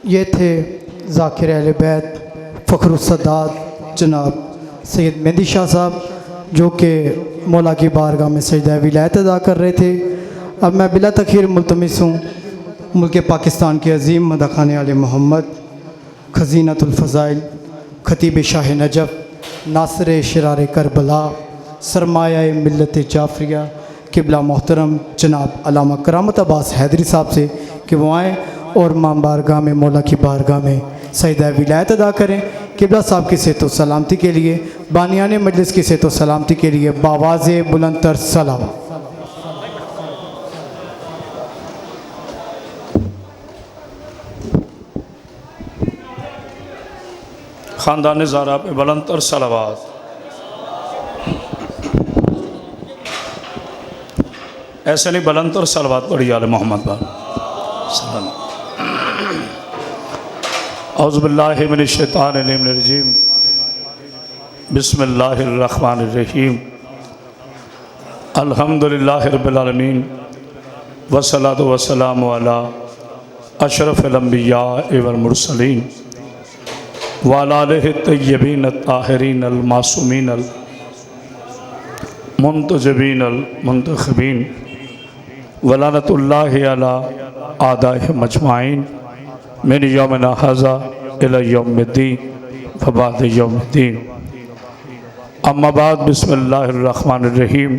ये थे ज़ाकिर अहले बैत फ़खरुस्सादात जनाब सैयद मेहंदी शाह साहब, जो कि मौला की बारगाह में सजदा विलायत अदा कर रहे थे। अब मैं बिला तखीर मुल्तमिस हूँ मुल्क पाकिस्तान के अज़ीम मदखाने आले मोहम्मद, खजीनतुल फ़ज़ाइल, खतीब शाह नजफ़, नासिर शरार करबला, सरमाया मिल्लत जाफ़रिया, किबला मोहतरम जनाब अल्लामा करामत अब्बास हैदरी साहब से कि वो आएँ और मां बारगाह में मौला की बारगाह में सजदा विलायत अदा करें। किबला साहब की सेहत सलामती के लिए, बानियान मजलिस की सेहत सलामती के लिए बावाज़ बुलंदतर सलाम। ख़ानदान ज़ारा पे बुलंदतर सलावात। ऐसे नहीं, बुलंदतर सलावात पढ़ी आले मोहम्मद पर। औज़ु बिल्लाहि मिनश शैतानिर रजीम, बिस्मिल्लाहिर रहमानिर रहीम, अल्हम्दुलिल्लाहि रब्बिल आलमीन, वस्सलातु वस्सलामु अला अशरफिल अंबिया वल मुरसलीन व अला आलिहि तय्यबीन अत्ताहिरीन अल मासूमीन अल मुंतजबीन अल मुंतखबीन व लानतुल्लाहि अला आदाइहिम अजमाइन मिन यौमिना हाज़ा इला यौमिद्दीन व बाद यौमिद्दीन। अम्मा बाद, बिस्मिल्लाहिर रहमानिर रहीम,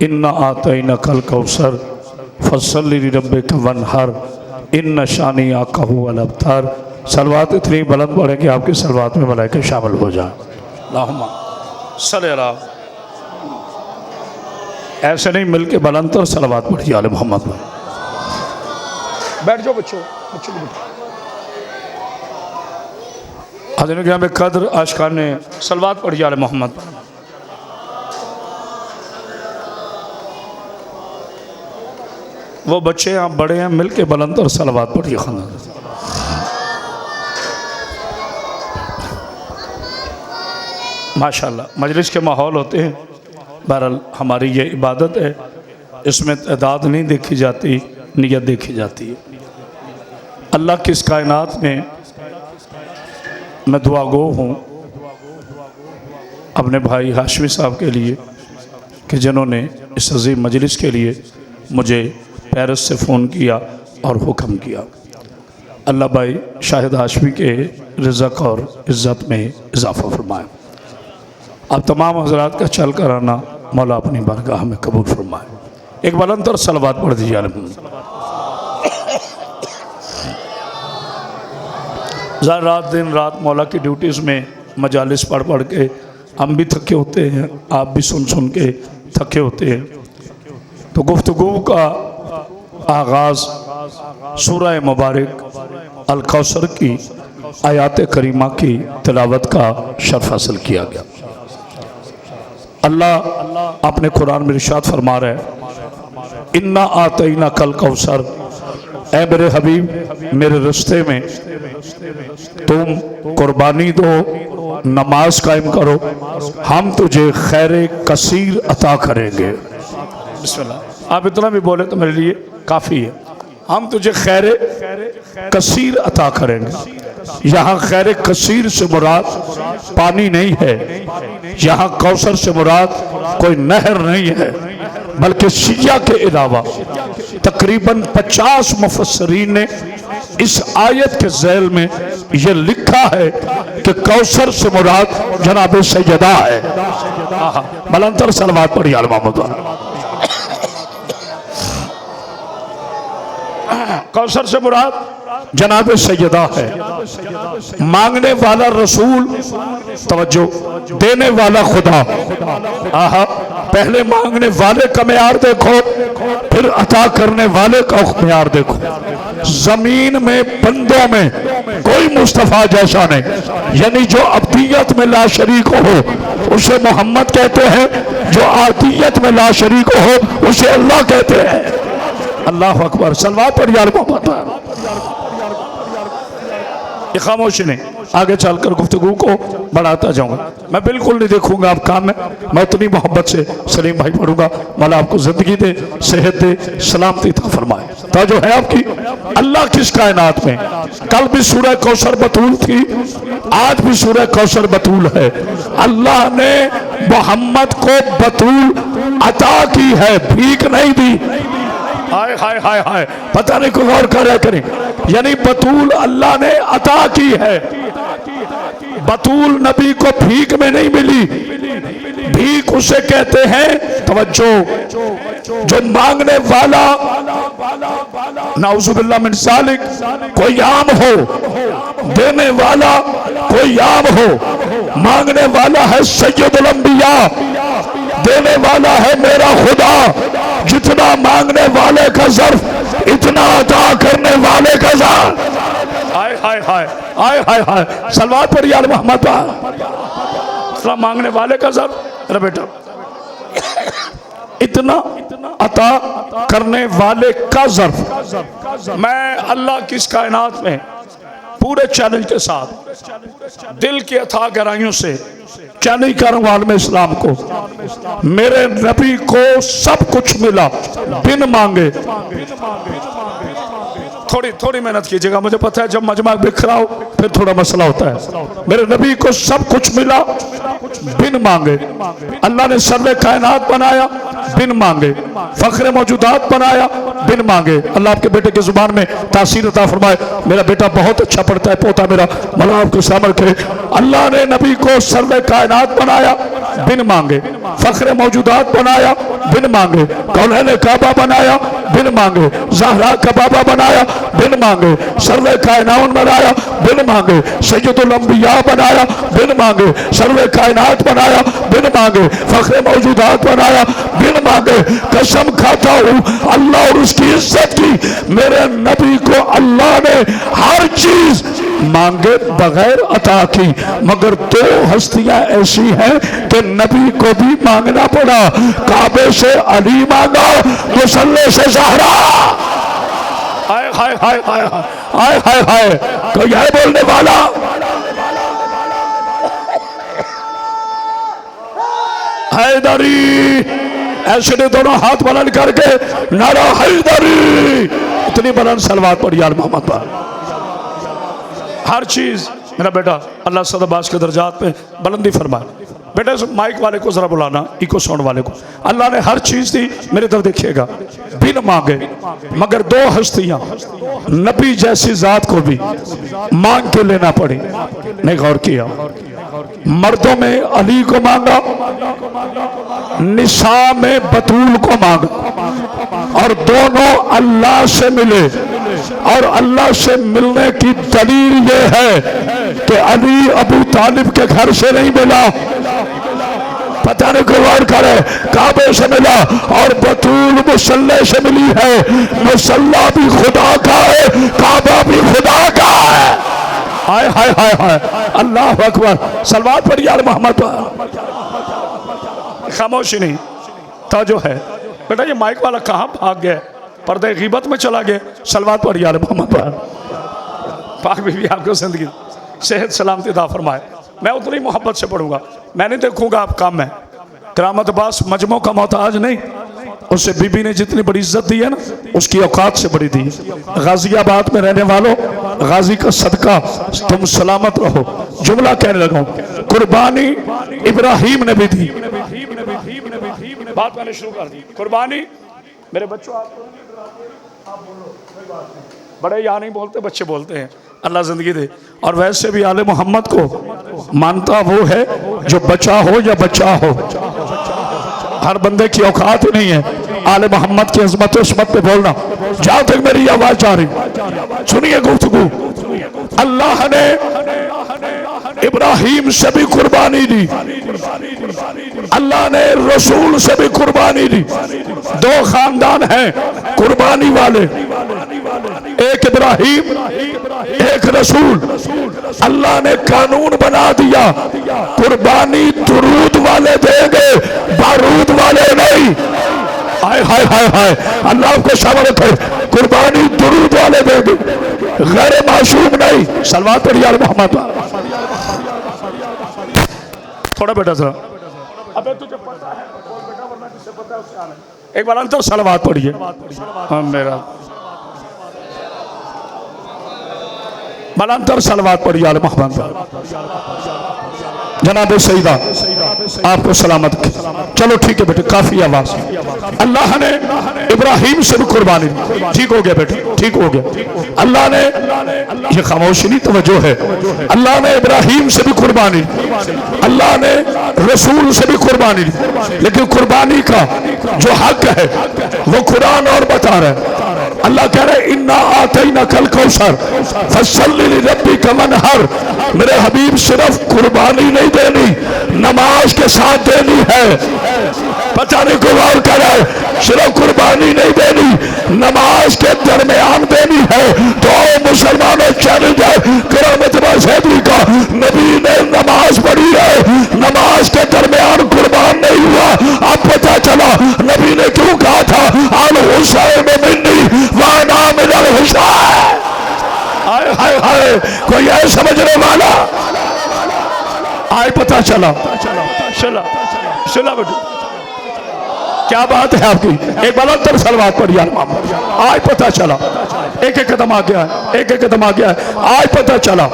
इन्ना आतैनाकल कौसर फसल्लि लिरब्बिका वन्हर इन्ना शानिअका हुवल अबतर। सलवात इतनी बुलंद पढ़ें कि आपकी सलवात में मलाइका शामिल हो जाए। अल्लाहुम्मा सल्लि अला। ऐसे नहीं, मिल के बुलंदतर सलवात पढ़िए आले मोहम्मद पर। बैठ जाओ बच्चों, बच्चों को हज़रत गिराम कद्र आशिकान ने सलवात पढ़ी आले मोहम्मद पर। वो बच्चे आप बड़े हैं, मिल के बुलंदतर सलवात पढ़िए खानदान। माशाअल्लाह मजलिस के माहौल होते हैं। बहरहाल हमारी ये इबादत है, इसमें तादाद नहीं देखी जाती, नियत देखी जाती है। अल्लाह की इस कायनात में मैं दुआ गो हूँ अपने भाई हाशमी साहब के लिए कि जिन्होंने इस अजीम मजलिस के लिए मुझे पेरिस से फ़ोन किया और हुक्म किया। अल्लाह भाई शाहिद हाशमी के रिज़्क़ और इज़्ज़त में इजाफ़ा फरमाए। अब तमाम हज़रात का चल कर आना मौला अपनी बारगाह में कबूल फरमाए। एक बुलंदतर सलवात पढ़ दीजिए। रात दिन रात मौला की ड्यूटीज़ में मजालिस पढ़ पढ़ के हम भी थके होते हैं, आप भी सुन सुन के थके होते हैं। तो गुफ्तगू का आगाज़ सूरह मुबारक अल कौसर की आयात करीमा की तिलावत का शर्फ हासिल किया गया। अल्लाह अपने कुरान में इरशाद फरमा रहे हैं, इन्ना आतैना कल कौसर, ऐ मेरे हबीब मेरे रिश्ते में तुम कुर्बानी दो, नमाज कायम करो, हम तुझे खैर कसीर अता करेंगे। बिस्मिल्लाह, आप इतना भी बोले तो मेरे लिए काफ़ी है। हम तुझे खैर कसीर अता करेंगे। यहाँ खैर कसीर से मुराद पानी नहीं है, यहाँ कौसर से मुराद कोई नहर नहीं है, बल्कि शिया के अलावा तकरीबन 50 मुफस्सरीन ने इस आयत के ज़ैल में ये लिखा है कि कौसर से मुराद जनाब सैयदा है। बुलंदतर सलवात पढ़िए आले मोहम्मद। कौसर से मुराद जनाब सैयदा है। मांगने वाला रसूल, तवज्जो, देने वाला खुदा। आहा, पहले मांगने वाले का मेयार देखो, फिर अता करने वाले का मेयार देखो। जमीन में बंदों में कोई मुस्तफ़ा जैसा नहीं, यानी जो अब्दियत में ला शरीक हो उसे मोहम्मद कहते हैं, जो आतियत में ला शरीक हो उसे अल्लाह कहते हैं। अल्लाह अकबर। सलवात पढ़िए आले मोहम्मद। खामोशी नहीं, आगे चलकर गुफ्तगू को बढ़ाता जाऊंगा। मैं बिल्कुल नहीं देखूंगा आप काम में, मैं उतनी मोहब्बत से सलीम भाई पढ़ूंगा। मौला आपको जिंदगी दे, सेहत दे, सलामती अता फरमाए। तो जो है आपकी अल्लाह किस कायनात में, कल भी सूरह कौसर बतूल थी, आज भी सूरह कौसर बतूल है। अल्लाह ने मोहम्मद को बतूल अता की है, भीख नहीं दी। हाय हाय हाय हाय, पता नहीं कोई और कर करें, यानी बतूल अल्लाह ने अता की है। बतूल नबी को भीख में नहीं मिली। भीख उसे कहते हैं, तवज्जो, जो मांगने वाला नाउजुबिल्लाह मिन सालिक कोई आम हो, देने वाला कोई आम हो। मांगने वाला है सैयदुल अंबिया, देने वाला है मेरा खुदा। जितना मांगने वाले का ज़र्फ, इतना अता करने वाले का ज़र्फ। हाय हाय हाय हाय हाय हाय, सलवात पढ़िए आले मोहम्मद पर। मांगने वाले का ज़र्फ, अरे बेटा, इतना अता करने वाले का ज़र्फ। मैं अल्लाह की इस कायनात में पूरे चैलेंज के साथ दिल की अथा गहराइयों से चैलेंज करूंगा आलम इस्लाम को। मेरे नबी को सब कुछ मिला बिन मांगे। थोड़ी मेहनत कीजिएगा, मुझे पता है जब मजमा बिखरा हो फिर थोड़ा मसला होता है। मेरे नबी को सब कुछ मिला बिन मांगे। अल्लाह ने सर्व कायनात बनाया बिन मांगे, फख्र मौजूदात बनाया बिन मांगे। अल्लाह आपके बेटे की जुबान में तासीर अता फरमाए। मेरा बेटा बहुत अच्छा पढ़ता है, पोता मेरा, मौला आपको सलामत करे। अल्लाह ने नबी को सर्व कायनात बनाया बिन मांगे, फख्र मौजूदात बनाया बिन मांगे, कौनैन काबा बनाया बिन मांगे, ज़हरा का बाबा बनाया बिन मांगे, सर्व कायनात बनाया बिन मांगे, सैयदुल अंबिया बनाया बिन मांगे, सर्व कायनात बनाया बिन मांगे, फख्र मौजूदात बनाया बिन मांगे। कसम खाता हूँ अल्लाह और उसकी इज्जत की, मेरे नबी को अल्लाह ने हर चीज मांगे बगैर अता की। मगर दो हस्तियां ऐसी हैं कि नबी को भी मांगना पड़ा। काबे से अली मांगा, मुसल्ले से ज़हरा। हाय हाय हाय हाय हाय हाय हाय, तो यह बोलने वाला हैदरी, ऐसे ने दोनों हाथ बुलंद करके नारा हैदरी, इतनी बुलंद सलवात पढ़ी यार मोहम्मद पर। हर चीज मेरा बेटा अल्लाह सदाबाज के दर्जात पे बुलंदी फरमाए। बेटा माइक वाले को जरा बुलाना, इको साउंड वाले को। अल्लाह ने हर चीज दी, मेरे तरफ देखिएगा, बिन मांगे। मगर दो हस्तियां नबी जैसी जात को भी मांग के लेना पड़ी। नहीं गौर किया, मर्दों में अली को मांगा, निसा में बतूल को मांगा, और दोनों अल्लाह से मिले। और अल्लाह से मिलने की दलील ये है कि अली अबू तालिब के घर से नहीं मिला, पता नहीं कोई और करे, काबे से मिला। और बतूल मुसल्ले से मिली है। मुसल्ला भी खुदा का है, काबा भी खुदा का है। हाय हाय हाय हाय, अल्लाह अकबर। सलवात पढ़िए यार मोहम्मद पर। खामोशी नहीं, ताजो है। बेटा ये माइक वाला कहाँ भाग गया, पर्दे ग़ीबत में चला गया। सलवात पढ़िए यार मोहम्मद पर। पाक बीवी आपको जिंदगी सेहत सलामती अता फरमाए। मैं उतनी मोहब्बत से पढ़ूंगा, मैं नहीं देखूंगा आप काम में। करामत बास मजमों का मोहताज नहीं, उससे बीबी ने जितनी बड़ी इज्जत दी है ना, उसकी औकात से बड़ी दी है। गाजियाबाद में रहने वालों, गाजी का सदका तुम सलामत रहो। जुमला कहने लगा, कुर्बानी इब्राहिम ने भी दी। बात मैंने शुरू कर दी। कुर्बानी मेरे बच्चों, आप बोलो, बड़े यहाँ नहीं बोलते, बच्चे बोलते हैं। अल्लाह जिंदगी दे। और वैसे भी आले मोहम्मद को मानता वो है जो बचा हो या बच्चा हो। हर बंदे की औकात ही नहीं है आले मोहम्मद की अजमत उस्मत पे बोलना। जहां तक मेरी आवाज जा रही, सुनिए गुफ्तगू। अल्लाह ने इब्राहिम से भी कुर्बानी दी, अल्लाह ने रसूल से भी कुर्बानी दी। दो खानदान हैं कुर्बानी वाले, एक इब्राहिम एक रसूल। अल्लाह ने कानून बना दिया, कुर्बानी दुरूद वाले देंगे, बारूद वाले नहीं। हाय हाय हाय हाय, अल्लाह को सबर करे, कुर्बानी दुरूद वाले देंगे, गैर मासूम नहीं। सलवात पढ़िए यार मोहम्मद। थोड़ा बेटा सा, अबे तुझे पता है बोल बेटा, वरना जिसे पता है उससे आना। एक बार अंतर सलवात पढ़िए। हाँ मेरा बलंतर सलवात पढ़िए आले मोहम्मद। जनाब सईदा आपको सलामत। चलो ठीक है बेटे, काफी आवाज। अल्लाह ने इब्राहिम से भी कुर्बानी, ठीक हो गया बेटे, ठीक हो गया। अल्लाह ने, ये खामोशी नहीं तवज्जो है, अल्लाह ने इब्राहिम से भी कुर्बानी, अल्लाह ने रसूल से भी कुर्बानी, लेकिन कुर्बानी का जो हक है वो कुरान और बता रहा है। अल्लाह कह रहे इन्ना आतैना कल कौसर फसल्लि लिरब्बिका वनहर। मेरे हबीब सिर्फ कुर्बानी नहीं देनी, नमाज के साथ देनी है। पता नहीं को गौर कर रहा है, सिर्फ कुर्बानी नहीं देनी, नमाज के दरमियान देनी है। तो मुसलमानों चैलेंज है करामतबा सैदरी का, नबी ने नमाज पढ़ी है, नमाज के दरमियान कुर्बान नहीं हुआ। अब पता चला नबी ने क्यों कहा था अल हुसैन मिन्नी वाना मिनल हुसैन। हाय हाय हाय, कोई है समझने वाला? आए पता चला, चला चला बेटू, क्या बात है आपकी। एक बार अंतर सलवात पढ़िए आज पता चला। एक एक कदम आ गया है, एक एक कदम आ गया है, आज पता चला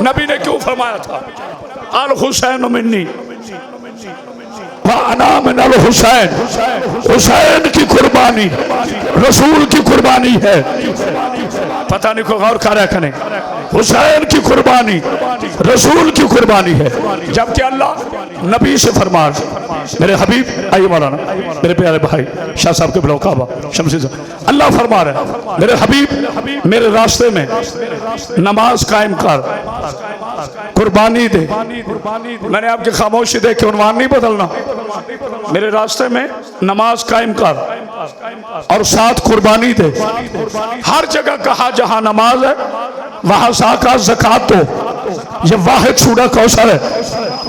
नबी ने क्यों फरमाया था अल हुसैन मिन्नी वाना मिनल हुसैन। हुसैन की कुर्बानी रसूल की कुर्बानी है। पता नहीं को गौर कर करें, हुसैन की कुर्बानी रसूल की कुर्बानी है। जबकि अल्लाह नबी से फरमा, मेरे हबीब आइए मौलाना, मेरे प्यारे भाई शाह साहब के बड़ो काबा शमसी साहब, अल्लाह फरमा रहे हैं मेरे हबीब मेरे रास्ते में नमाज कायम कर, कुर्बानी दे। मैंने आपकी खामोशी देख के उन्वान नहीं बदलना, मेरे रास्ते में नमाज कायम कर और साथ कुर्बानी दे। हर जगह कहा जहां नमाज है वहां साका ज़कात दो। ये वाहिद सूरह कौसर है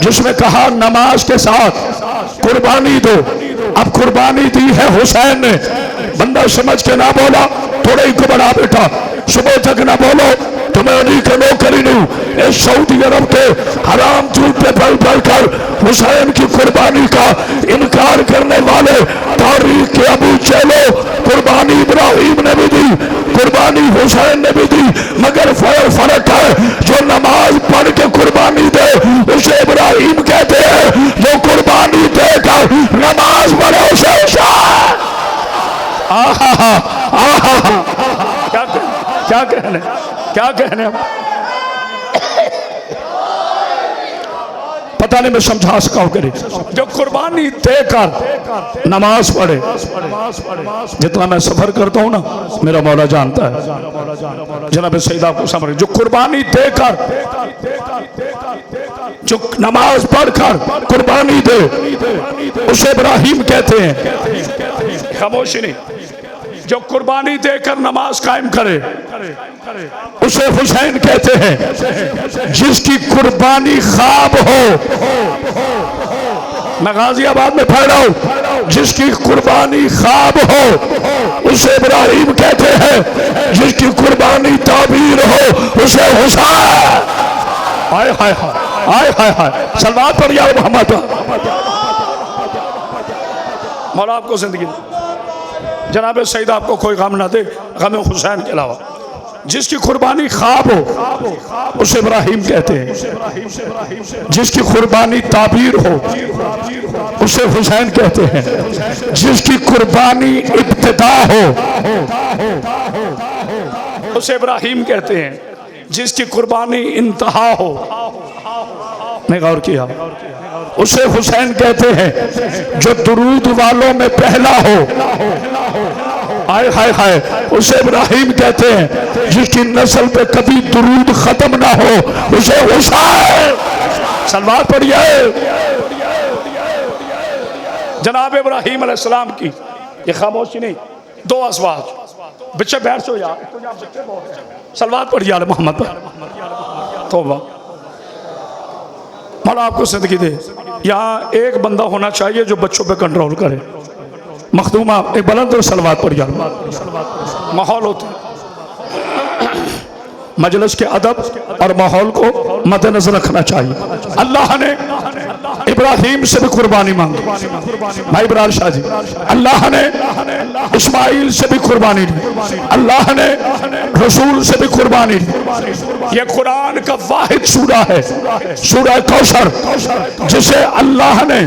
जिसमें कहा नमाज के साथ कुर्बानी दो। अब कुर्बानी दी है हुसैन ने, बंदा समझ के ना बोला, थोड़े ही को बड़ा बेटा सुबह तक ना बोलो, तुम्हें उन्हीं के नौकरी नहीं। इस सऊदी अरब के हराम दूध पे पल पल कर हुसैन की कुर्बानी का इनकार करने वाले तारीख के अबू चलो, कुर्बानी इब्राहिम ने भी दी, कुर्बानी हुसैन ने भी दी, मगर फर्क है जो नमाज पढ़ के कुर्बानी दे उसे इब्राहिम कहते हैं, जो कुर्बानी देकर नमाज पढ़े उसे हुसैन। क्या कहने, क्या कहने हम पता नहीं मैं समझा सका हूं करी। जो कुर्बानी देकर नमाज पढ़े, जितना मैं सफर करता हूं ना मेरा मौला जानता है, जनाब सईद आपको समझ, जो कुर्बानी देकर जो नमाज पढ़कर कुर्बानी दे उसे इब्राहिम कहते हैं। खामोशी नहीं, जो कुर्बानी देकर नमाज कायम करे उसे हुसैन कहते हैं। जिसकी कुर्बानी ख्वाब हो, मैं गाजियाबाद में पढ़ रहा हूं, जिसकी कुर्बानी ख्वाब हो उसे इब्राहिम कहते हैं, जिसकी कुर्बानी ताबीर हो उसे हुसैन। हाय हाय हाय हाय हाय, सलवात पढ़िए यार मोहम्मद। मौला आपको जिंदगी जनाब सईद आपको कोई गम ना दे, गम हुसैन के अलावा। जिसकी कुर्बानी ख्वाब हो उसे इब्राहिम कहते हैं, जिसकी कुर्बानी ताबीर हो उसे हुसैन कहते हैं, जिसकी कुर्बानी इब्तिदा हो उसे इब्राहिम कहते हैं, जिसकी कुर्बानी इंतहा हो, मैं गौर किया, उसे हुसैन कहते हैं। जो दुरूद वालों में पहला हो, आय हाय हाय, उसे इब्राहिम कहते हैं। जिसकी नस्ल पे कभी दुरूद खत्म ना हो उसे हुसैन। सलवात पढ़िए जनाब इब्राहिम अलैहिस्सलाम की। ये खामोशी नहीं, दो असवाज बच्चे बैठ सो यार, सलवात पढ़िए आले मोहम्मद पर। तौबा, मौला आपको जिंदगी दे। यहाँ एक बंदा होना चाहिए जो बच्चों पे कंट्रोल करे। मखदूमा एक बुलंद और सलवात पढ़िए। माहौल होता मजलिस के अदब और माहौल को मद्देनजर रखना चाहिए। अल्लाह ने इब्राहिम से भी कुर्बानी मांगी। भाई इब्राहिम शाह जी, अल्लाह ने इस्माइल से भी कुर्बानी ली, अल्लाह ने रसूल से भी कुर्बानी ली। ये कुरान का वाहिद सूरा है, सूरा कौसर, जिसे अल्लाह ने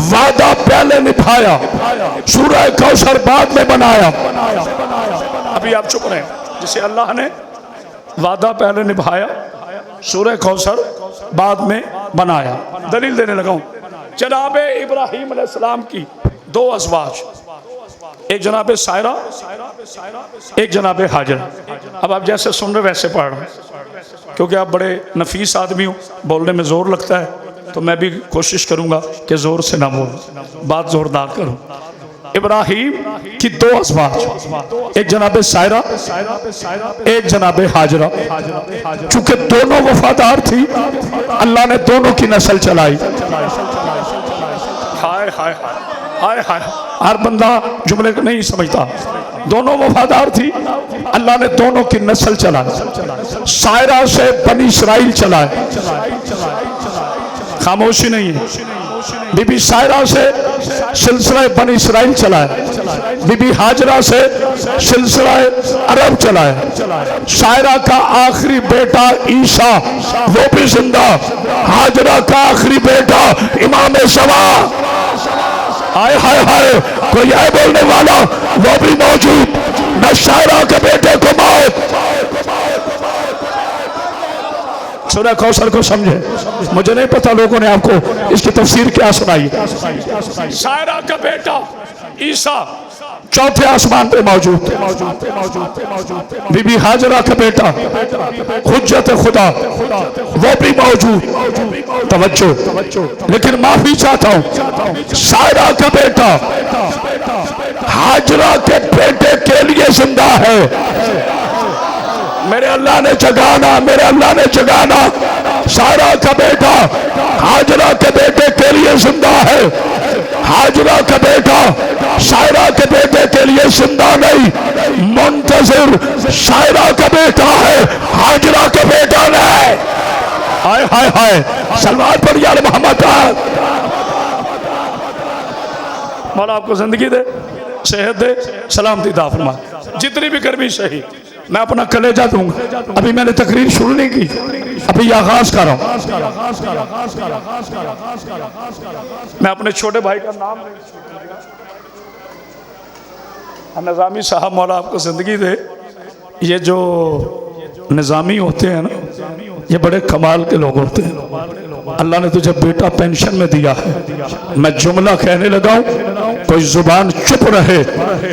वादा पहले निभाया, सूरा कौसर बाद में बनाया। अभी आप चुप रहे, जिसे अल्लाह ने वादा पहले निभाया, सूरह कौसर बाद में बनाया। दलील देने लगा हूं। जनाब इब्राहिम अलैहिस्सलाम की दो अज़वाज, एक जनाब सायरा, एक जनाब हाजरा। अब आप जैसे सुन रहे वैसे पढ़ रहे, क्योंकि आप बड़े नफीस आदमी हो, बोलने में जोर लगता है, तो मैं भी कोशिश करूंगा कि जोर से ना बोलूं, बात जोरदार करूं। इब्राहिम की दो अज़वाज, एक जनाब सायरा, एक जनाब हाजरा। चूंकि दोनों वफादार थी, अल्लाह ने दोनों की नस्ल चलाई। हाय हाय हाय हाय, हर बंदा जुमले को नहीं समझता। दोनों वफादार थी, अल्लाह ने दोनों की नस्ल चलाई। सायरा से बनी इसराइल चलाए, खामोशी नहीं है। बीबी सायरा से सिलसिला बनी इसराइल चलाए, बीबी हाजरा से सिलसिला अरब चलाए। सायरा का आखिरी बेटा ईसा, वो भी जिंदा। हाजरा का आखिरी बेटा इमाम सवा, हाय हाय हाय, कोई है बोलने वाला, वो भी मौजूद। न सायरा के बेटे को मौत। सूरह कौसर को समझे, मुझे नहीं पता लोगों ने आपको इसकी तफसीर क्या सुनाई। सायरा का बेटा ईसा चौथे आसमान पे मौजूद। बीबी हाजरा का बेटा हुज्जत खुदा, वो भी मौजूद। तवज्जो, लेकिन माफी चाहता हूं, सायरा का बेटा हाजरा के बेटे के लिए जिंदा है। मेरे अल्लाह ने जगाना, मेरे अल्लाह ने जगाना। सायरा का बेटा हाजरा के बेटे के लिए जिंदा है। हाजरा का बेटा सायरा के बेटे के लिए जिंदा नहीं, मुंतजिर सायरा का बेटा है, हाजरा का बेटा नहीं। हाय हाय हाय, सलमान पर यार मोहम्मद। मौला आपको जिंदगी दे, सेहत दे, सलामती दा फरमाए। जितनी भी गर्मी सही, मैं अपना कलेजा दूंगा। अभी मैंने तकरीर शुरू नहीं की, अभी आगाज कर रहा हूं। मैं अपने छोटे भाई का नाम निज़ामी साहब, मौला आपको जिंदगी दे। ये जो निज़ामी होते हैं ना, ये बड़े कमाल के लोग होते हैं। अल्लाह ने तुझे बेटा पेंशन में दिया है। मैं जुमला कहने लगा हूं, कोई जुबान चुप रहे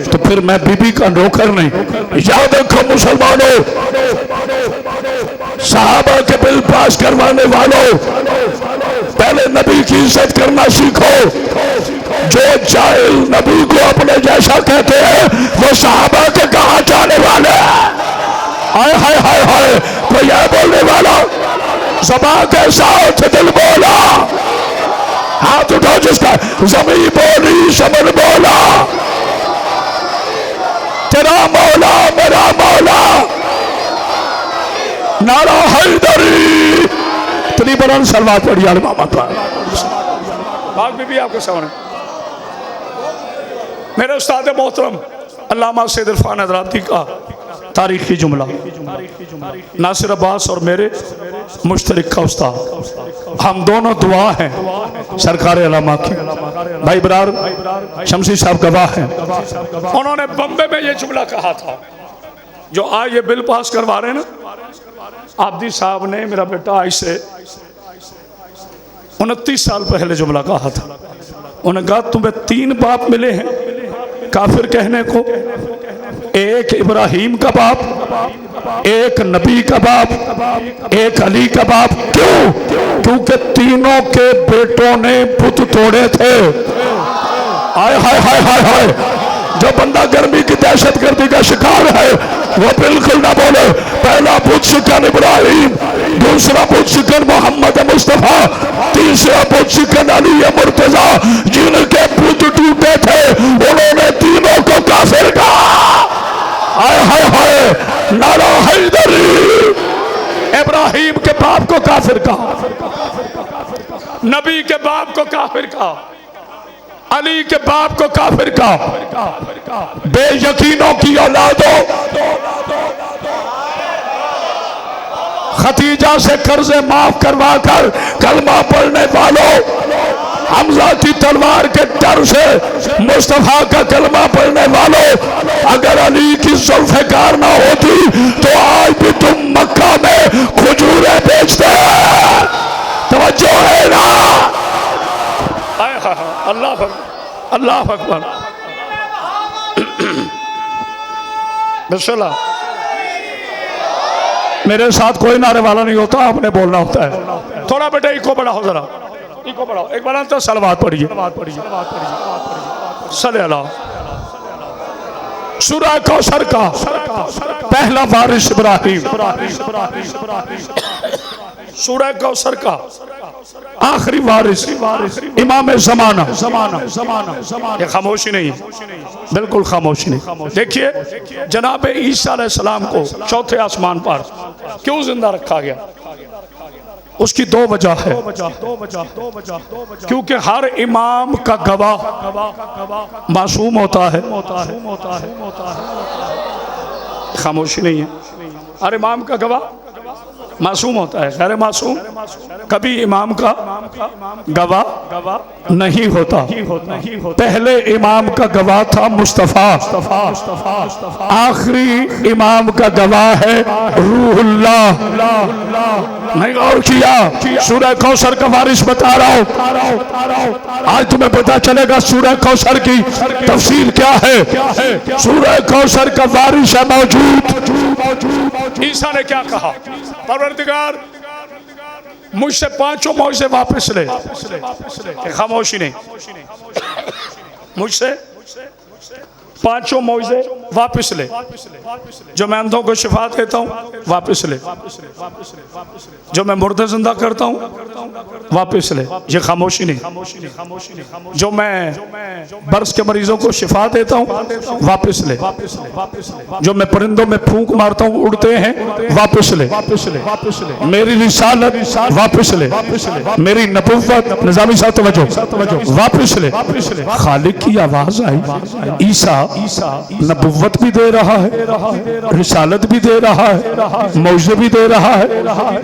तो फिर मैं बीबी का नौकर नहीं। याद रखो मुसलमानों, सहाबा के बिल पास करवाने वालों, पहले नबी की इज्जत करना सीखो। जो जाहिल नबी को अपने जैसा कहते हैं, वो सहाबा के कहां जाने वाले हैं। हाय हाय हाय हाय, कोई है बोलने वाला, ज़बान के साथ दिल बोला, हाथ उठाओ जिसका, ज़मीन बोली शमन बोला, तेरा मौला मेरा मौला, नारा हैदरी। इतनी बुलंद सलवात पढ़ी आले मामा का। बाग बीबी आपके सामने मेरे उस्ताद मोहतरम अल्लामा सैयद इरफान हज़राती का तारीखी जुमला, नासिर अब्बास और मेरे मुश्तरक का उस्ताद, हम दोनों दुआ हैं सरकार अल्लामा की। भाई बरार शमसी साहब गवाह हैं, उन्होंने बम्बे में ये जुमला कहा था। जो आज ये बिल पास करवा रहे हैं ना, आब्दी साहब ने, मेरा बेटा आज से 29 साल पहले जुमला कहा था। उन्होंने कहा तुम्हें 3 बाप मिले हैं काफिर कहने को, एक इब्राहिम का बाप, एक नबी का बाप, एक अली का बाप। क्यों? क्योंकि तीनों के बेटों ने बुत तोड़े थे। हाय हाय हाय हाय हाय, जो बंदा गर्मी की दहशत गर्दी का शिकार है, वो बिल्कुल ना बोले। पहला बुत शिकन इब्राहिम, दूसरा बुत शिकन मोहम्मद मुस्तफा, तीसरा बुत शिकन अली मुर्तजा। जिनके बुत टूटे थे, उन्होंने तीनों को काफिर कहा। हाय हाय हाय, नारा हैदरी। इब्राहिम के बाप को काफिर कहा, नबी के बाप को काफिर कहा, अली के बाप को काफिर कहा, बेयकीनों की औलादों, खतीजा से कर्जे माफ करवा कर कलमा पढ़ने वालों, हमजा की तलवार के डर से मुस्तफा का कलमा पढ़ने वालों, अगर अली की जुल्फ़िकार ना होती तो आज भी तुम मक्का में खजूरें बेचते। तवज्जो है ना? अल्लाह अकबर, अल्लाह अकबर। बिस्मिल्लाह। मेरे साथ कोई नारे वाला नहीं होता, आपने बोलना होता है। थोड़ा बेटा इको बढ़ाओ, जरा इको बढ़ाओ। एक बार तो सलवात पढ़िए, सल्ले अल्लाह। सूरह कौसर का पहला वारिस इब्राहिम, सूरह कौसर का आखिरी वारिस इमाम ज़माना। ये खामोशी नहीं, बिल्कुल खामोशी नहीं। देखिए जनाब ईसा अलैहिस्सलाम को चौथे आसमान पर क्यों जिंदा रखा गया? उसकी दो वजह है। क्योंकि हर इमाम का गवाह मासूम होता है। खामोशी नहीं है। हर इमाम का गवाह मासूम होता है, गैर मासूम कभी इमाम का गवाह नहीं होता। पहले इमाम का गवाह था मुस्तफ़ा, आखिरी इमाम का गवाह है रूहुल्लाह। नहीं गौर किया? सूरह कौसर का वारिस बता रहा हूँ, आज तुम्हें पता चलेगा सूरह कौसर की तफसीर क्या है। सूरह कौसर का वारिस है मौजूद। ईसा ने क्या कहा? परवरदिगार मुझसे पांचों मौजे वापस ले। खामोशी नहीं। मुझसे पांचों मौजे वापस ले। जो मैं अंधों को शिफा देता हूँ वापस ले, जो मैं मुर्दे जिंदा करता हूँ वापस ले। ये खामोशी नहीं। जो मैं बर्स के मरीजों को शिफा देता हूँ वापस ले। जो मैं परिंदों में फूंक मारता हूँ उड़ते हैं वापस ले। मेरी रिसालत वापस ले। मेरी नबुव्वत, निजामी साहब तवज्जो, वापस ले। खालिक की आवाज आई, ईसा नबुव्वत भी दे रहा है, रिसालत भी दे रहा है, मौजे भी दे रहा है।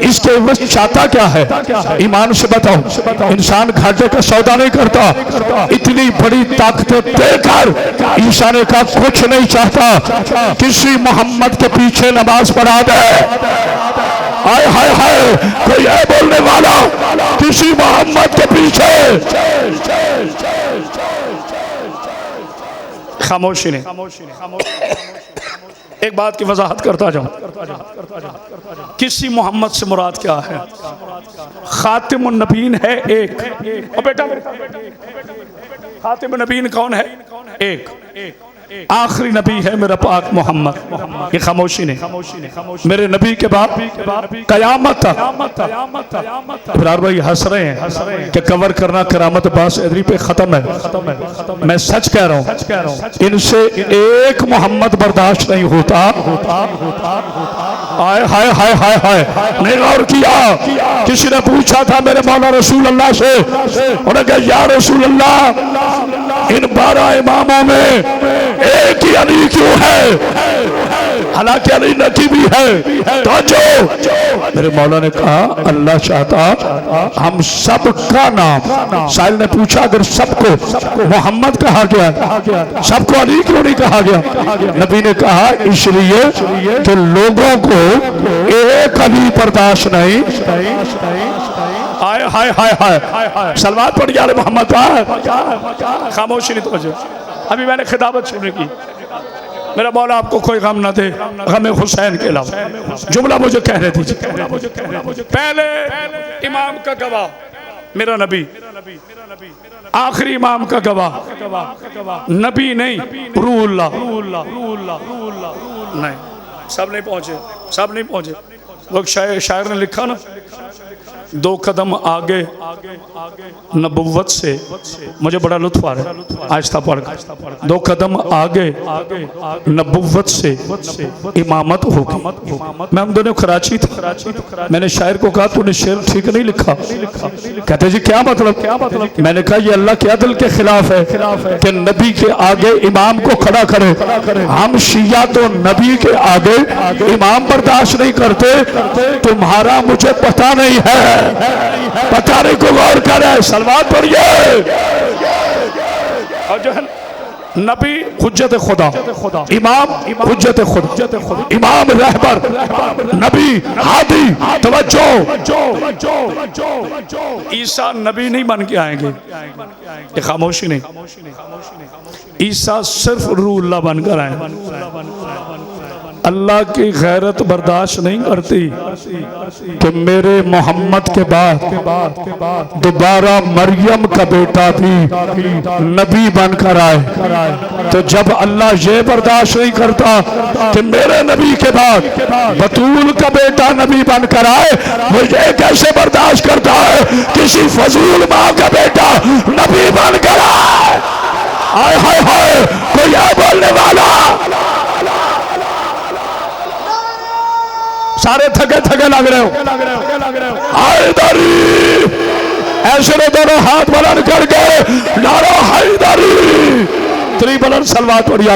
इसके बस चाहता क्या है? ईमान से बताओ, इंसान घाटे का सौदा नहीं करता। इतनी बड़ी ताकतें देकर ईसा ने कहा कुछ नहीं चाहता, किसी मोहम्मद के पीछे नमाज पढ़ा दे। हाय हाय हाय, कोई है बोलने वाला? किसी मोहम्मद के पीछे। खामोशी नहीं। एक बात की वजाहत करता जाऊं, किसी मोहम्मद से मुराद क्या है? खातिमुन नबीन है एक। ओ बेटा, खातिमुन नबीन कौन है? एक। आखिरी नबी है मेरा पाक मोहम्मद। ये खामोशी नहीं। मेरे नबी के बाद कयामत तक। इब्रार भाई हंस रहे हैं कि कवर करना करामत बास एदरी पे खत्म है। मैं सच कह रहा हूँ, इनसे एक मोहम्मद बर्दाश्त नहीं होता। हाय हाय हाय हाय हाय, नहीं गौर किया? किसी ने पूछा था मेरे मौला रसूल अल्लाह से, उन्होंने कहा या रसूल अल्लाह, इन 12 इमामों में एक ही अली क्यों है? हालांकि अली नबी भी है। तो जो मेरे मौला ने कहा अल्लाह चाहता हम सबका नाम। साहिल ने पूछा अगर सबको मोहम्मद कहा गया, सबको अली क्यों नहीं कहा गया? नबी ने कहा इसलिए कि लोगों को एक अली बर्दाश्त नहीं। हाय हाय हाय हाय, सलवात पड़ गया मोहम्मद। खामोशी नहीं। तो अभी मैंने खिताबत सुनी की, मेरा मौला आपको कोई गम ना दे, गम हुसैन के अलावा। जुमला मुझे कहने दीजिए। पहले इमाम का गवाह मेरा नबी, आखिरी इमाम का गवाह नबी नहीं, रूहुल्लाह। नहीं, सब नहीं पहुंचे। वो शायर ने लिखा ना, दो कदम आगे नबुव्वत से, मुझे बड़ा लुत्फ आ रहा है आहिस्ता पढ़, दो कदम आगे नबुव्वत से इमामत होगी। मैं हम दोनों कराची था, मैंने शायर को कहा तूने शेर ठीक नहीं लिखा। कहते जी क्या मतलब? मैंने कहा ये अल्लाह के अदल के खिलाफ है कि नबी के आगे इमाम को खड़ा करे। हम शिया तो नबी के आगे इमाम बर्दाश्त नहीं करते। तुम्हारा मुझे पता नहीं है, पता नहीं को गौर करे, सलवात पढ़िए। और जो है नबी हुज्जत खुदा, इमाम हुज्जत खुदा, इमाम रहबर, नबी हादी। तवज्जो, ईसा नबी नहीं बन के आएंगे, ये खामोशी नहीं। ईसा सिर्फ रूहुल्लाह बनकर आए। अल्लाह की गैरत बर्दाश्त नहीं करती कि मेरे मोहम्मद के बाद दोबारा मरियम का बेटा भी नबी बनकर आए। तो जब अल्लाह ये बर्दाश्त नहीं करता कि मेरे नबी के बाद बतूल का बेटा नबी बनकर आए, वो ये कैसे बर्दाश्त करता है किसी फजूल माँ का बेटा नबी बनकर आए? हाय हाय हाय, कोई है बोलने वाला? सारे थके थके लग रहे हो। हैदरी, ऐसे दोनों हाथ बुलंद करके नारो हैदरी। त्री बुलंद सलवात पढ़िए।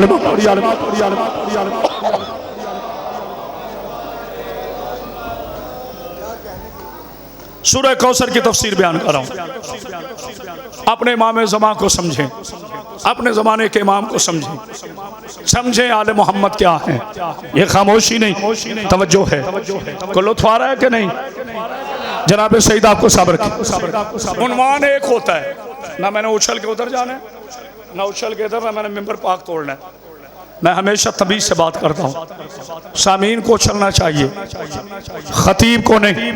सूरह कौसर की तफसीर बयान कर रहा हूं। अपने इमाम ज़मा को समझें, अपने ज़माने के इमाम को समझें आले मोहम्मद क्या है। ये खामोशी नहीं, तवज्जो है। को लुत्फ आ रहा है कि नहीं? जनाब सईद आपको सब्र की। उन्वान एक होता है ना, मैंने उछल के उधर जाना है ना उछल के इधर, ना मैंने मिंबर पाक तोड़ना है। मैं हमेशा तमीज से बात करता हूँ। सामीन को चलना चाहिए, खतीब को नहीं।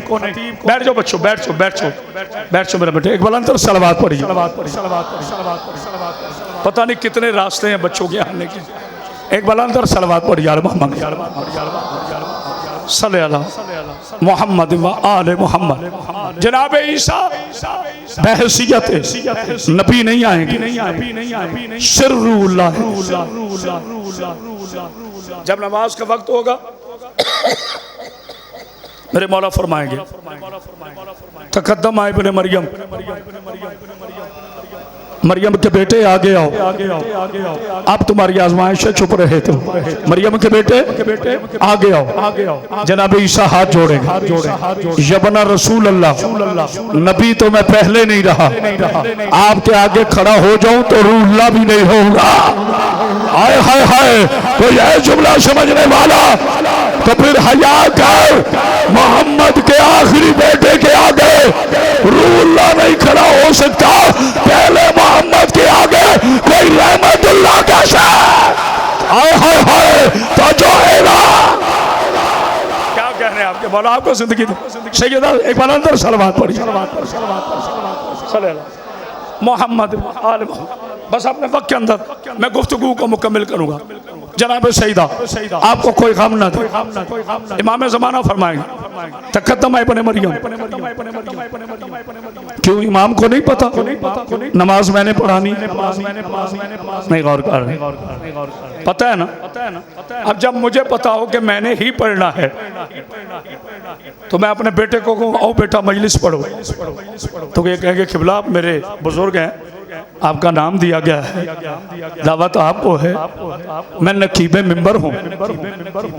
बैठ जाओ बच्चों, बैठ जाओ मेरे बेटे। एक बुलंद सलवात पढ़िए। पता नहीं कितने रास्ते हैं बच्चों के आने के। एक बुलंद सलवात पढ़िए। मोहम्मद व आले मोहम्मद। जनाब ईसा बहसियत नबी नहीं आएंगे, सिर्रुल्लाह। जब नमाज का वक्त होगा मेरे मौला फरमाएंगे तकद्दम आए इब्ने मरियम, मरियम के बेटे आगे आओ। अब तुम्हारी आजमाइश है, चुप रहे थे। मरियम के बेटे आगे आओ। जनाब ईसा हाथ जोड़ेंगे। यबना रसूल अल्लाह, नबी तो मैं पहले नहीं रहा, आपके आगे खड़ा हो जाऊं तो रूहुल्लाह भी नहीं होगा। हाय हाय हाय, कोई है जुमला समझने वाला? तो फिर हया कर, मोहम्मद के आखिरी बेटे के आगे रूहुल्लाह नहीं खड़ा हो सकता। पहले मोहम्मद के आगे कोई रहमतुल्लाह कैसे? हाय हाय हाय, तो जो है ना क्या कह रहे हैं आपके बोला? आपको जिंदगी सैयदा एक बार अंदर सलवात पढ़ी। मोहम्मद आल मोहम्मद। बस अपने वक्त के अंदर मैं गुफ्तगू को मुकम्मल करूंगा। जनाब सईदा आपको कोई गम ना दे, इमाम ज़माना फरमाएंगे तकद्दम इब्ने मरियम। क्यों इमाम को नहीं पता? नमाज मैंने पढ़ानी नहीं, गौर कर। पता है ना? अब जब मुझे पता हो कि मैंने ही पढ़ना है तो मैं अपने बेटे को कहूँ आओ बेटा मजलिस पढ़ो, तो ये कहेंगे किबला आप मेरे बुजुर्ग हैं, आपका नाम दिया गया है, दावत आपको है, मैं नकीबे मिंबर हूँ।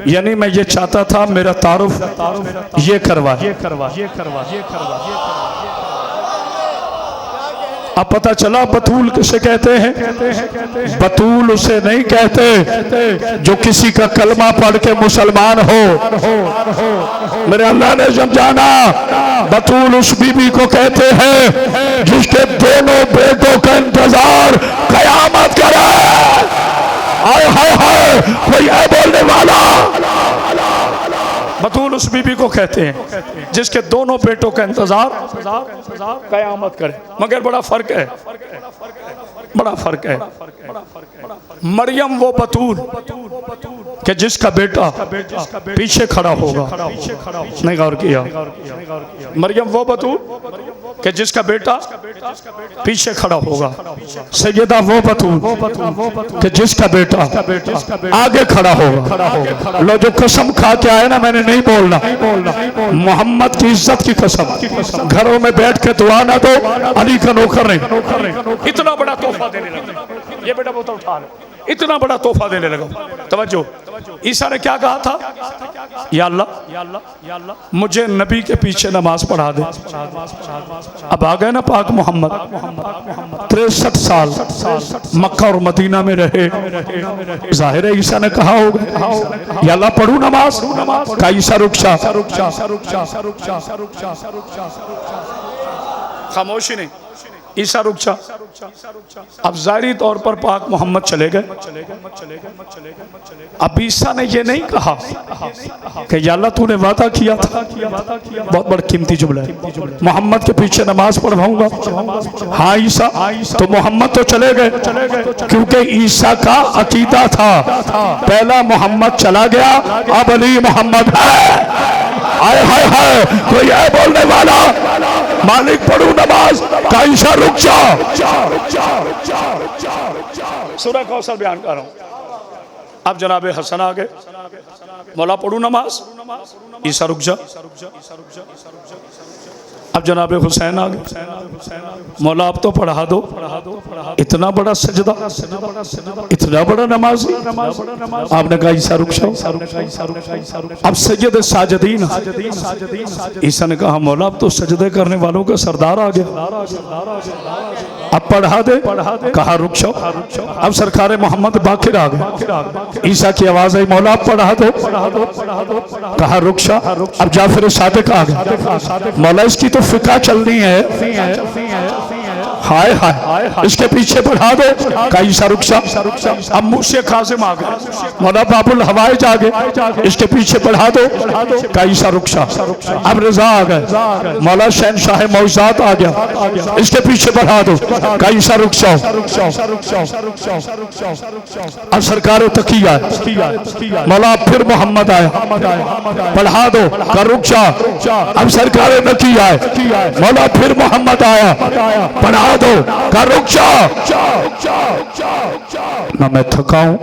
यानी मैं ये चाहता था मेरा तारुफ ये करवा। अब पता चला बतूल किसे कहते हैं? बतूल उसे नहीं कहते जो किसी का कलमा पढ़ के मुसलमान हो। मेरे अल्लाह ने समझाना, बतूल उस बीबी को कहते हैं जिसके दोनों बेटों का इंतजार कयामत करे। हाय हाय हाय, कोई है बोलने वाला? बतूल उस बीबी को कहते हैं जिसके दोनों बेटों का इंतजार कयामत करे। मगर बड़ा फर्क है, बड़ा फर्क है। मरियम वो बतूल कि जिसका बेटा पीछे खड़ा होगा, नहीं गौर किया? मरियम वो बतूल कि जिसका बेटा पीछे खड़ा होगा, सैयदा वो बतूल कि जिसका बेटा आगे खड़ा होगा। लो जो कसम खा के आए ना, मैंने नहीं बोलना, मोहम्मद की इज्जत की कसम, घरों में बैठ के दुआ ना दो, अली का नौकर नहीं। इतना बड़ा तोहफा देने लगा, ये बेटा बोतल उठा ले, इतना बड़ा तोहफा देने लगा। तवज्जो, ईसा ने क्या कहा था? या अल्लाह मुझे नबी के पीछे नमाज पढ़ा दे। अब आ गए ना पाक मोहम्मद, 63 साल मक्का और मदीना में रहे। जाहिर है ईसा ने कहा होगा या अल्लाह पढ़ू नमाज का। ईसा रुक जा, खामोशी नहीं, ईसा रुक जा। अब जाहिरी तौर पर पाक मोहम्मद चले गए। अब ईसा ने ये नहीं कहा कि या अल्लाह तूने वादा किया था, बहुत बड़ा कीमती जुमला है, मोहम्मद के पीछे नमाज पढ़वाऊंगा। हाँ ईसा, तो मोहम्मद तो चले गए, क्योंकि ईसा का अकीदा था पहला मोहम्मद चला गया, अब अली मोहम्मद है। हाय हाय हाय, कोई है बोलने वाला? मालिक पढ़ू नमाज का। ईसा रुक जा। सूरह कौसर बयान कर रहा हूं। अब जनाब हसन आ गए, मौला पढ़ू नमाज। ईसा रुक जा। अब जनाब हुसैन आ गए, मौला अब तो पढ़ा दो। इतना बड़ा सजदा, इतना बड़ा नमाज। आपने कहा ईसा रुक जाओ। अब सैयद साजिदीन, ईसा ने कहा मौला अब तो सजदे करने वालों का सरदार आ गया, अब पढ़ा दे। कहा रुक जाओ। अब सरकार मोहम्मद बाकिर आ गए, ईसा की आवाज आई मौला अब पढ़ा दो। कहा रुक जा। अब जाफर सादिक आ गए, मौला इसकी तो फिका चलनी है, हाय हाय इसके पीछे बढ़ा दो। का ईसा रुक जा। अब मूसे कासिम आ गए, मौला बाबुल हवाइज आ गए, इसके पीछे बढ़ा दो। का ईसा रुक जा। अब रजा आ गए, मौला शहनशाह मौजूद आ गया, इसके पीछे बढ़ा दो। का ईसा रुक जाओ। अब सरकार तकिया, मौला फिर मोहम्मद आया, बढ़ा दो। का रुक जा। अब सरकार नकिया है, मौला फिर मोहम्मद आया, बढ़ा दो। का रुक जा। ना मैं थकाऊं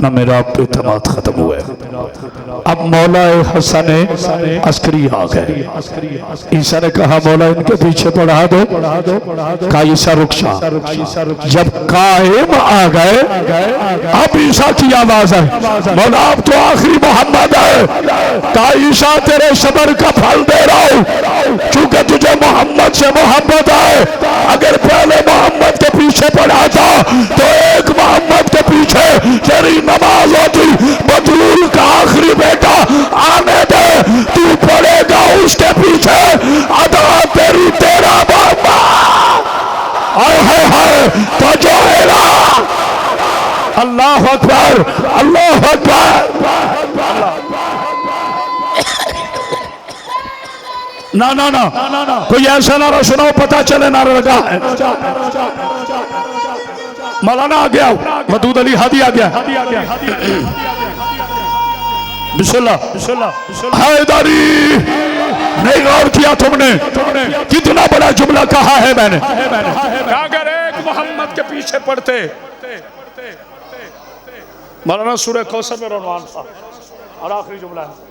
ना मेरा एतमाद खत्म हुआ। अब मौला हसन अस्करी आ गए, ईसा ने कहा मौला इनके पीछे बढ़ा दो। का ईसा रुक जा। जब कायम आ गए, अब ईसा की आवाज है मौला अब तो आखिरी मोहम्मद है। का ईसा तेरे सबर का फल दे रहा हूं, क्योंकि तुझे मोहम्मद से मोहब्बत है। अगर पहले मोहम्मद के पीछे पढ़ा था तो एक मोहम्मद के पीछे तेरी नमाज होती। बतूल का आखिरी बेटा आने दे, तू पढ़ेगा उसके पीछे, अदा तेरी तेरा बाबा। हाय हाय हाय, तो जो है ना, अल्लाह अकबर, अल्लाह अकबर। ना ना ना कोई ऐसा नारा सुनाओ पता चले नारा लगा है। मौलाना आ गया, मदूद अली हादी आ गया। बिस्मिल्लाह। हैदरी, नहीं गौर किया तुमने कितना बड़ा जुमला कहा है मैंने। अगर एक मोहम्मद के पीछे पढ़ते, मौलाना सूरह कौसर में रनवान था और आखिरी जुमला है,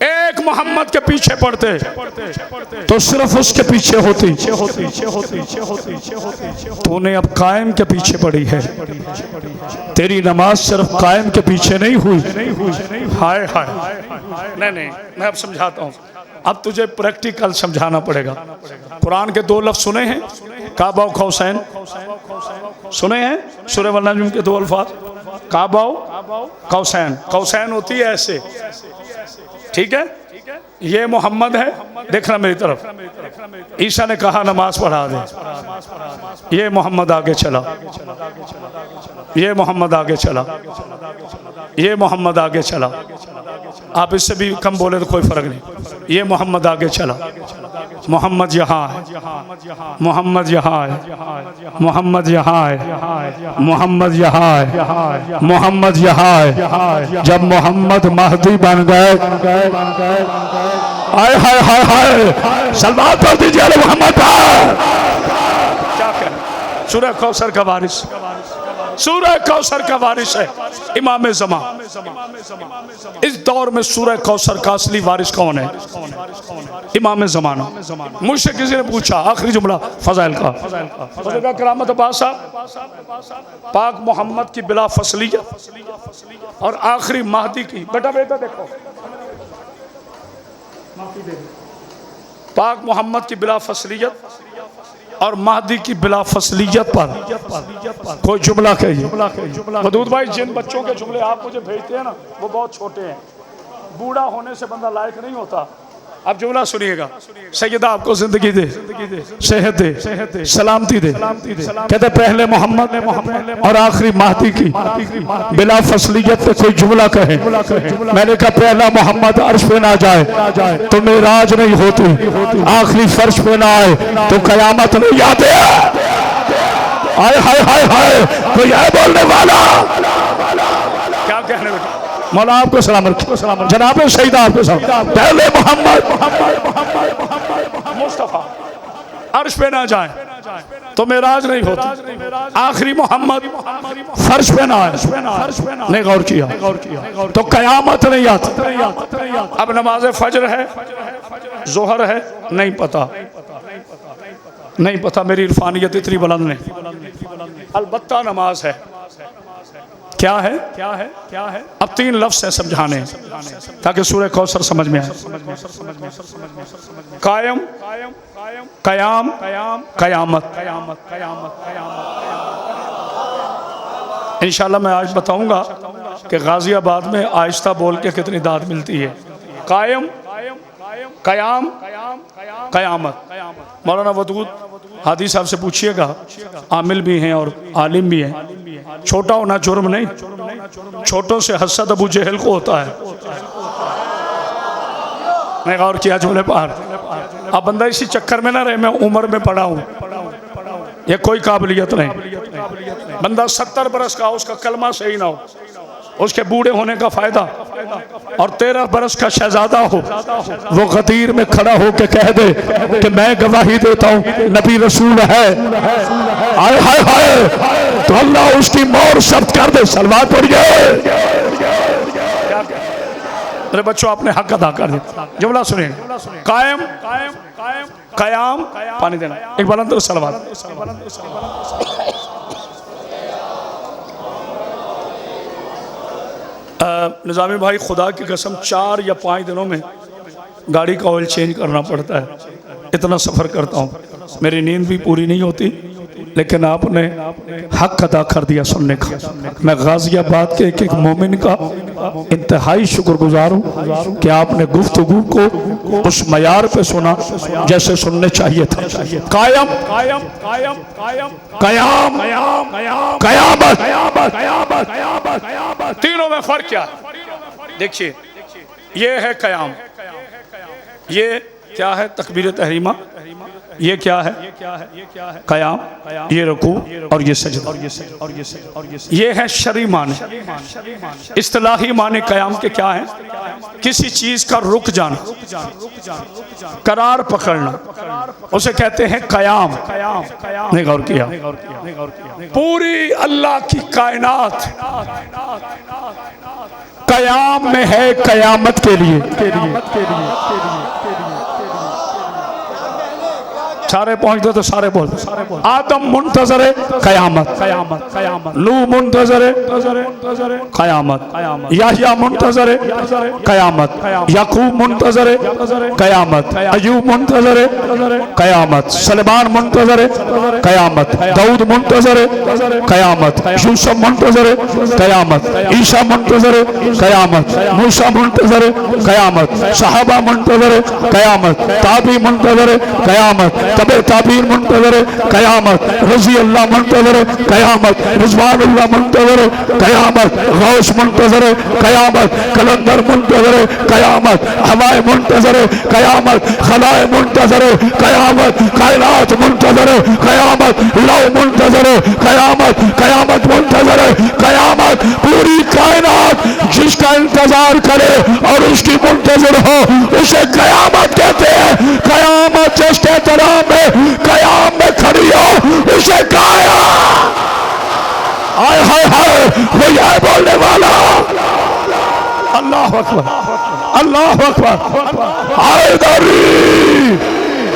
एक मोहम्मद के पीछे पढ़ते तो सिर्फ उसके पीछे होती। तूने अब कायम के पीछे पढ़ी है, तेरी नमाज सिर्फ कायम के पीछे नहीं हुई। हाय हाय, नहीं मैं अब समझाता हूँ। अब तुझे प्रैक्टिकल समझाना पड़ेगा। कुरान के 2 लफ्ज सुने हैं, काबा खौसैन सुने हैं? सूरह वल नज्म के 2 अल्फाज, काबा कौसैन। कौसैन होती है ऐसे, ठीक है? ये मोहम्मद है, देखना मेरी तरफ। ईसा ने कहा नमाज पढ़ा दे, ये मोहम्मद आगे चला, ये मोहम्मद आगे चला, ये मोहम्मद आगे चला। आप इससे भी कम बोले तो कोई फर्क नहीं। ये मोहम्मद आगे चला, मोहम्मद यहाँ है, मोहम्मद यहाँ है, मोहम्मद यहाँ है, मोहम्मद यहाँ है, मोहम्मद यहाँ है। जब मोहम्मद महदी बन गए, हाय हाय हाय हाय, सलमान पढ़ दीजिए मोहम्मद। क्या कहें, सूरह कौसर का वारिस, सूरह कौसर का वारिस है इमाम ज़मा। इस दौर में सूरह कौसर का असली वारिस कौन है? इमाम ज़माना। मुझसे किसी ने पूछा, आखिरी जुमला फजाइल का, करामत बादशाह पाक मोहम्मद की बिला फसलियत और आखिरी महदी की, बेटा बेटा देखो, पाक मोहम्मद की बिला फसलियत और महदी की बिला फसलियत पर कोई जुमला कहिए। वदूद भाई, जिन बच्चों के जुमले आप मुझे भेजते हैं ना, वो बहुत छोटे हैं, बूढ़ा होने से बंदा लायक नहीं होता। अब जुमला सुनिएगा। सैयदा आपको जिंदगी दे, सेहत दे, सलामती दे। कहते पहले मोहम्मद और आखिरी महदी की बिला फसलियत पे कोई जुमला कहे। मैंने कहा पहला मोहम्मद अर्श पे ना जाए तो मेराज नहीं होती, आखिरी फर्श पे ना आए तो कयामत नहीं आते। हाय हाय हाय हाय, कोई है बोलने वाला? क्या कहने लगे? मौला आपको सलाम रखे, जनाब सईदा आपको सलाम। पहले मोहम्मद मुस्तफा अर्श पे ना जाए तो मेराज नहीं होती, आखिरी मोहम्मद फर्श पे ना आए, नहीं गौर किया तो कयामत नहीं आती। अब नमाज फजर है, जोहर है, नहीं पता, नहीं पता, मेरी इरफानियत इतनी बुलंद नहीं। अलबत्ता नमाज है, क्या है, क्या है, क्या है? अब 3 लफ्ज़ है समझाने ताकि सूरह कौसर समझ में आए। कायम, कयाम, कयामत। इंशाल्लाह मैं आज बताऊंगा कि गाजियाबाद में आहिस्ता बोल के कितनी दाद मिलती है। कायम, कयाम, कयामत। मौलाना वदूद हादी साहब से पूछिएगा, आमिल भी हैं और आलिम भी हैं। छोटा होना जुर्म नहीं, छोटों से हसद अबू जहल को होता है। मैं गौर किया जुमले पर। अब बंदा इसी चक्कर में ना रहे मैं उम्र में पड़ा हूँ, ये कोई काबिलियत नहीं। बंदा 70 बरस का, उसका कलमा सही ना हो, उसके बूढ़े होने का फायदा, और 13 बरस का शहजादा हो, वो गदीर में खड़ा हो के कह दे कि मैं गवाही देता हूँ नबी रसूल है, हाय हाय हाय, तो अल्लाह उसकी मोर शब्द कर दे। सलवात पढ़िए। अरे बच्चों, आपने हक अदा कर दिया। जुमला सुनिए। कायम, कयाम, पानी देना, एक बुलंद सलवात। निज़ामी भाई, खुदा की कसम 4 या 5 दिनों में गाड़ी का ऑयल चेंज करना पड़ता है। इतना सफ़र करता हूँ, मेरी नींद भी पूरी नहीं होती, लेकिन आपने हक अदा कर दिया सुनने का। मैं गाजियाबाद के एक मोमिन का इंतहाई शुक्रगुजार हूँ कि आपने गुफ्तगू को उस मयार पे सुना जैसे सुनने चाहिए था। कायम, कयाम, कयामत। तीनों में फर्क क्या है? देखिए, ये है कयाम, ये क्या है? तकबीर तहरीमा। ये क्या है? कयाम, ये रुकू और ये सजदा। ये है शरई माने। इस्तिलाही माने कयाम के क्या है? किसी चीज का रुक जाना, करार पकड़ना, उसे कहते हैं कयाम। नहीं गौर किया? पूरी अल्लाह की कायनात कयाम में है, कयामत के लिए। सारे पहुंच दो तो सारे बोल। आदम मुंतजर कयामत, नूह मुंतजर कयामत, याहिया मुंतजर कयामत, याकूब मुंतजर कयामत, अयूब मुंतजर कयामत, सलेमान मुंतजर कयामत, दाऊद मुंतजर कयामत, यूसुफ मुंतजर कयामत, ईसा मुंतजर कयामत, मूसा मुंतजर कयामत, सहाबा मुंतजर कयामत, ताबी मुंतजर कयामत, तबे ताबीर मुंतज़र क़यामत, रज़ी अल्लाह मुंतज़र क़यामत, रिज़वानुल्लाह मुंतज़र क़यामत, गौस मुंतज़र क़यामत, कलंदर मुंतज़र क़यामत, हवाए मुंतज़र क़यामत, खलाए मुंतज़र क़यामत, कायनात मुंतज़र क़यामत, लौ मुंतज़र क़यामत, क़यामत मुंतज़र क़यामत। पूरी कायनात जिसका इंतजार करे और उसकी मुंतज़र हो उसे क़यामत कहते हैं। क़यामत जिसके तरह में क़याम में खड़ी हो उसे काया। आय हाय हाय, वो यह बोलने वाला। अल्लाह अकबर, अल्लाह अकबर। हैदरी,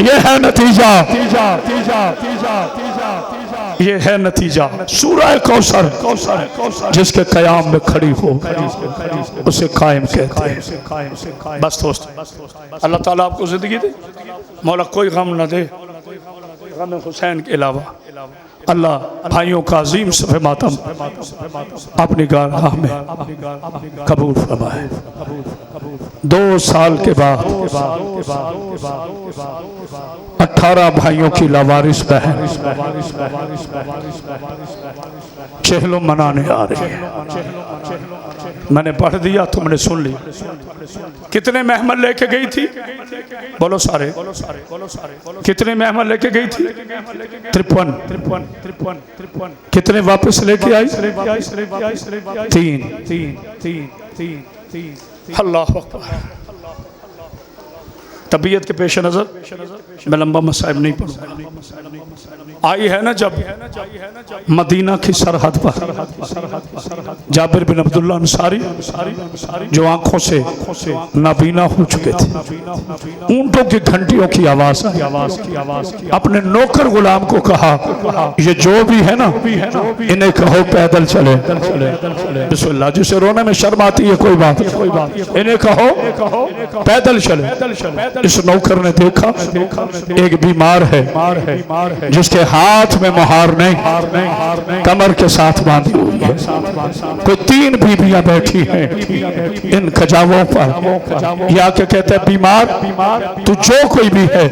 ये है नतीजा, ये है नतीजा। सूरह कौसर जिसके कयाम में खड़ी हो उसे कायम कहते हैं। बस दोस्त, अल्लाह ताला आपको जिंदगी दे, मौला कोई गम न दे गम हुसैन के अलावा। अल्लाह भाइयों का अजीम सफ़े मातम अपनी गारगाह में कबूल फरमाए। 2 साल के बाद 18 भाइयों की लावारिस बहन चहलो मनाने आ रही है। मैंने पढ़ दिया, तुमने सुन लिया। कितने मेहमान लेके गई थी? बोलो सारे, कितने मेहमान लेके गई थी? 53। कितने वापस लेके आई? 3। अल्लाह अकबर। तबीयत के पेश नज़र मैं लंबा मसाइब नहीं पढ़ूंगा। आई है ना जब मदीना की सरहद पर जाबिर बिन अब्दुल्ला अंसारी जो आंखों से नाबीना हो चुके थे, ऊंटों की घंटियों की आवाज अपने नौकर गुलाम को कहा, ये जो भी है ना इन्हें कहो पैदल चले। बिस्मिल्लाह, जिसे रोने में शर्म आती है कोई बात, इन्हें कहो पैदल चले। इस नौकर ने देखा एक बीमार है जिसके हाथ में मुहार नहीं, कमर के साथ बांधी हुई है। कोई 3 बीबियां बैठी हैं इन खजावों पर। या के कहते हैं बीमार तू जो कोई भी है,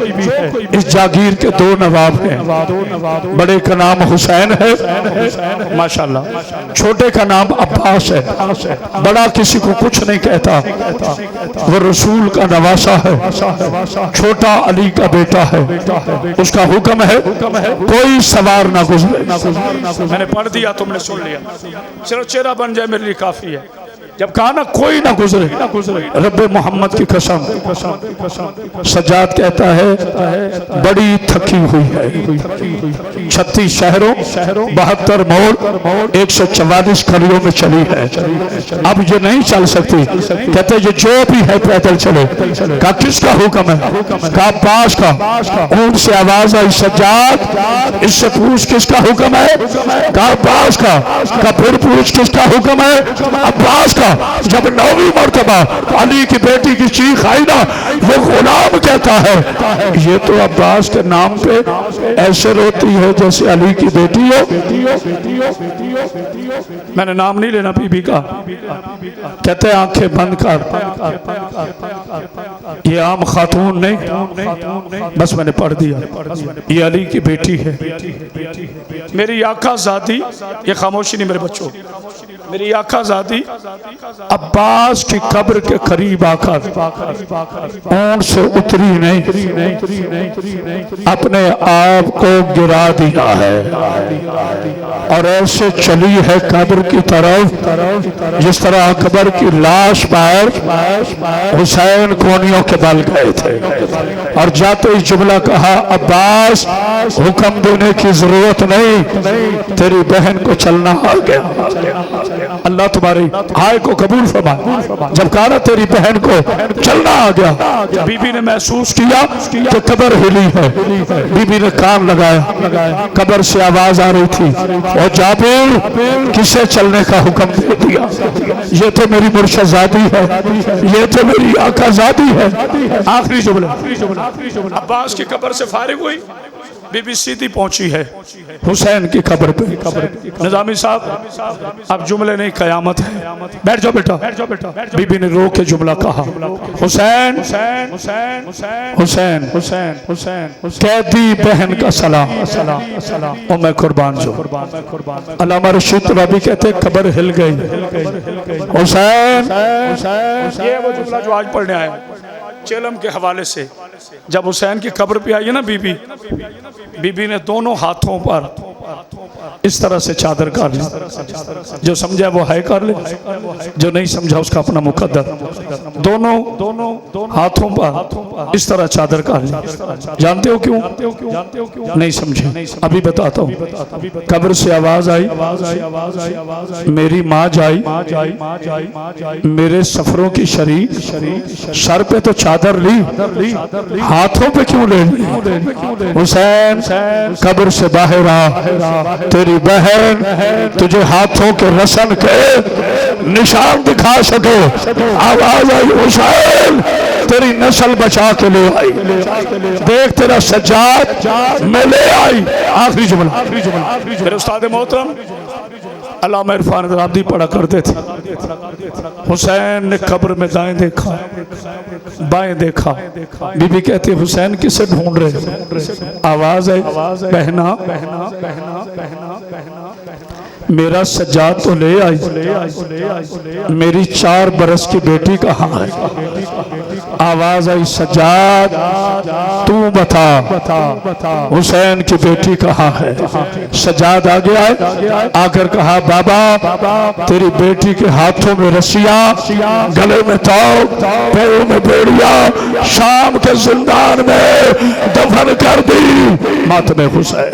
इस जागीर के 2 नवाब हैं। बड़े का नाम हुसैन है माशाल्लाह, छोटे का नाम अब्बास है। बड़ा किसी को कुछ नहीं कहता, वो रसूल का नवासा है। छोटा अली का बेटा है, उसका हुक्म है कोई सवार ना गुजरे। मैंने पढ़ दिया, तुमने सुन लिया। चलो चेहरा बन जाए मेरे लिए काफी है। जब कहा ना कोई ना गुजरे, रब्बे मोहम्मद की कसम। सज्जाद कहता है बड़ी थकी हुई है। 36 शहरों 72 मोड़ 144 कलियों में चली है, अब ये नहीं चल सकती। कहते ये जो भी है पैदल चले। का किसका हुक्म है? का अब्बास का। ऊंट से आवाज आई, सज्जाद इससे पूछ किसका हुक्म है? का अब्बास का। फिर पूछ किसका हुक्म है? अब्बास का। जब 9वीं मर्तबा अली की बेटी की चीख आई ना, वो गुलाम कहता है ये तो अब्बास के नाम पे ऐसे रोती है जैसे अली की बेटी हो। मैंने नाम नहीं लेना बीबी का। कहते आंखें बंद कर, ये आम खातून नहीं, बस मैंने पढ़ दिया ये अली की बेटी है। मेरी आका ज़ादी, ये खामोशी नहीं मेरे बच्चों, मेरी आका ज़ादी अब्बास की कब्र के करीब आकर ऊंट से उतरी नहीं, अपने आप को गिरा दिया है और ऐसे चली है कब्र की तरफ जिस तरह अकबर की लाश पर हुसैन कोनियों के बल गए थे। और जाते ही जुमला कहा, अब्बास हुक्म देने की जरूरत नहीं, तेरी बहन को चलना आ गया। अल्लाह तुम्हारी हाय को कबूल फरमाए। जब कहा ना तेरी बहन को चलना आ गया, बीबी ने महसूस किया कि कब्र हिली है। बीबी ने कान लगाया, कब्र से आवाज आ रही थी, और जाबिर किसे चलने का हुक्म दे दिया? ये तो मेरी मुर्शदादी है, ये तो मेरी आकाजादी है। आखिरी जुमला अब्बास की कब्र से फारिग हुई, बीबी सीधी पहुंची है हुसैन की कब्र पे। निजामी साहब अब जुमले नहीं, कयामत है। बैठ जाओ बेटा, बैठ जाओ बेटा। बीबी ने रो के जुमला कहा, हुसैन हुसैन हुसैन हुसैन हुसैन हुसैन कैदी बहन का सलाम और मैं कुर्बान जो। अल्लामा रशीद तवाबी कहते कब्र हिल गई। हुसैन, ये वो जुमला जो आज पढ़ने आया चेलम के हवाले से। जब हुसैन की कब्र पे आई है ना बीबी ने दोनों हाथों पर इस तरह से चादर कर ली। जो समझा वो है कर ले, जो नहीं समझा उसका अपना मुकद्दर। दोनों हाथों पर इस तरह चादर कर ली। जानते हो क्यों? नहीं समझे, अभी बताता हूँ। कब्र से आवाज आई, मेरी माँ जाई, मेरे सफरों की शरीक, सर पे तो चादर ली, हाथों पे क्यों ले ली? हुसैन कब्र से बाहर आ, तेरी बहन तुझे हाथों के रसन के निशान दिखा सके। आवाज आई, हुसैन तेरी नस्ल बचा के ले आई, देख तेरा सज्जाद मैं ले आई। आखिरी जुमला मेरे उस्ताद मोहतरम अल्लामा इरफान रादी पढ़ा करते थे। हुसैन ने कब्र में दाएं देखा, बाएं देखा। बीबी कहती है हुसैन किसे ढूंढ रहे? आवाज है बहना बहना बहना बहना बहना मेरा सज्जाद तो ले आई, मेरी 4 बरस की बेटी कहाँ है? आवाज आई सज्जाद तू बता हुसैन की बेटी कहाँ है? सज्जाद आ गया है, आकर कहा बाबा तेरी बेटी के हाथों में रस्सियां, गले में तौक, पैरों में बेड़िया, शाम के जिंदान में दफन कर दी। मातमे हुसैन।